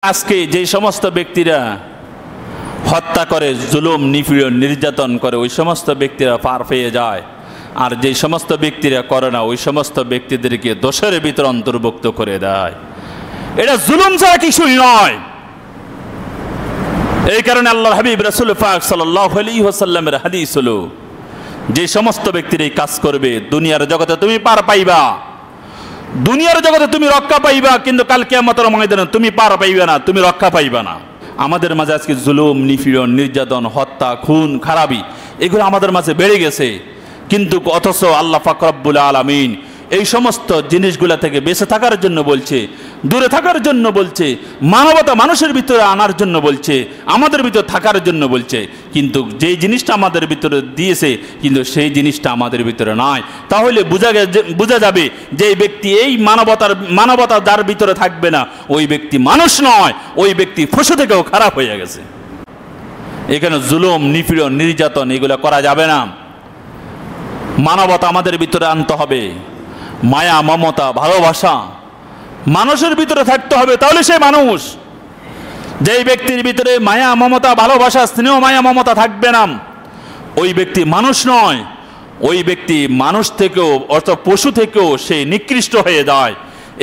আজকে যে সমস্ত ব্যক্তিরা হত্যা করে, জুলুম নিপীড়ন নির্যাতন করে, ওই সমস্ত ব্যক্তিরা পার পেয়ে যায়, আর যে সমস্ত ব্যক্তিরা করে না ওই সমস্ত ব্যক্তিদেরকে দোষের ভিতর অন্তর্ভুক্ত করে দেয়। এটা জুলুম ছাড়া কিছুই নয়। এই কারণে আল্লাহর হাবিব রাসূল পাক সাল্লাল্লাহু আলাইহি ওয়াসাল্লামের হাদিস হলো, যে সমস্ত ব্যক্তির এই কাজ করবে দুনিয়ার জগতে তুমি পার পাইবা, দুনিয়ার জগতে তুমি রক্ষা পাইবা, কিন্তু কাল কিয়ামতের ময়দানে তুমি পার পাইবা না, তুমি রক্ষা পাইবা না। আমাদের মাঝে আজকে জুলুম নিপীড়ন নির্যাতন হত্যা খুন খারাপি এগুলো আমাদের মাঝে বেড়ে গেছে, কিন্তু অথচ আল্লাহ পাক রব্বুল আলামিন এই সমস্ত জিনিসগুলা থেকে বেঁচে থাকার জন্য বলছে, দূরে থাকার জন্য বলছে, মানবতা মানুষের ভিতরে আনার জন্য বলছে, আমাদের ভিতরে থাকার জন্য বলছে। কিন্তু যেই জিনিসটা আমাদের ভিতরে দিয়েছে কিন্তু সেই জিনিসটা আমাদের ভিতরে নাই, তাহলে বোঝা যাবে যে এই ব্যক্তি এই মানবতা যার ভিতরে থাকবে না ওই ব্যক্তি মানুষ নয়, ওই ব্যক্তি পশু থেকেও খারাপ হয়ে গেছে। এখানে জুলুম নিপীড়ন নির্যাতন এগুলো করা যাবে না। মানবতা আমাদের ভিতরে আনতে হবে, মায়া মমতা ভালোবাসা মানুষের ভিতরে থাকতে হবে, তাহলে সে মানুষ। যেই ব্যক্তির ভিতরে মায়া মমতা ভালোবাসা স্নেহ মায়া মমতা থাকবে না ওই ব্যক্তি মানুষ নয়, ওই ব্যক্তি মানুষ থেকেও অর্থাৎ পশু থেকেও সে নিকৃষ্ট হয়ে যায়।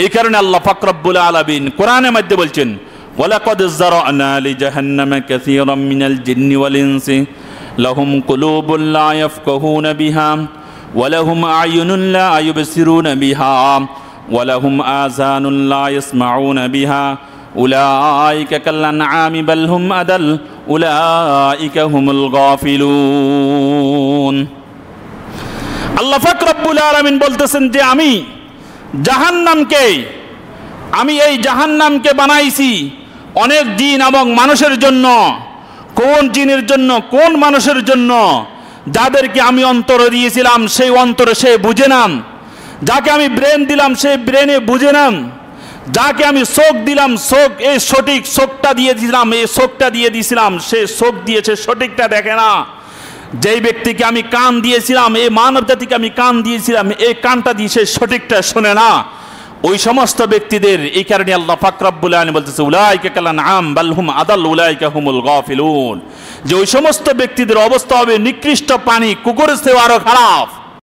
এই কারণে আল্লাহ পাক রব্বুল আলামিন কোরআনের মধ্যে বলছেন, ওয়ালাকাদ যারানা লিজাহান্নামা কাসীরাম মিনাল জিন্নি ওয়াল ইনসি লাহুম কুলুবুন লা ইয়াফকাহুনা বিহা ওয়ালাহুম আ'য়ুনুন লা ইউবসিরুনা বিহা ওয়ালাহুম আযানুন লা ইয়াসমাউনা বিহা উলাইকা কাল আনআমি বাল হুম আদাল উলাইকা হুমুল গাফিলুন। আল্লাহ পাক রব্বুল আলামিন বলতেছেন যে আমি এই জাহান্নামকে বানাইছি অনেক জিন এবং মানুষের জন্য। কোন জিনের জন্য, কোন মানুষের জন্য? যাদেরকে আমি অন্তর দিয়েছিলাম সেই অন্তরে সে বুঝে নাম, যাকে আমি ব্রেন দিলাম সেই ব্রেনে বুঝে নাম, যাকে আমি চোখ দিলাম চোখ এই সঠিক চোখটা দিয়ে দিলাম, এই চোখটা দিয়ে দিয়েছিলাম সে চোখ দিয়েছে সঠিকটা দেখে না। যেই ব্যক্তিকে আমি কান দিয়েছিলাম, এই মানব জাতিকে আমি কান দিয়েছিলাম এই কানটা দিয়ে সে সঠিকটা শোনে না। ওই সমস্ত ব্যক্তিদের এই কারণে আল্লাহ পাক রব্বুল আলামিন বলতেছে উলাইকা কাল আনআম বাল হুম আদাল উলাইকা হুমুল গাফিলুন, যে ওই সমস্ত ব্যক্তিদের অবস্থা হবে নিকৃষ্ট প্রাণী কুকুরের চেয়ে আরো খারাপ।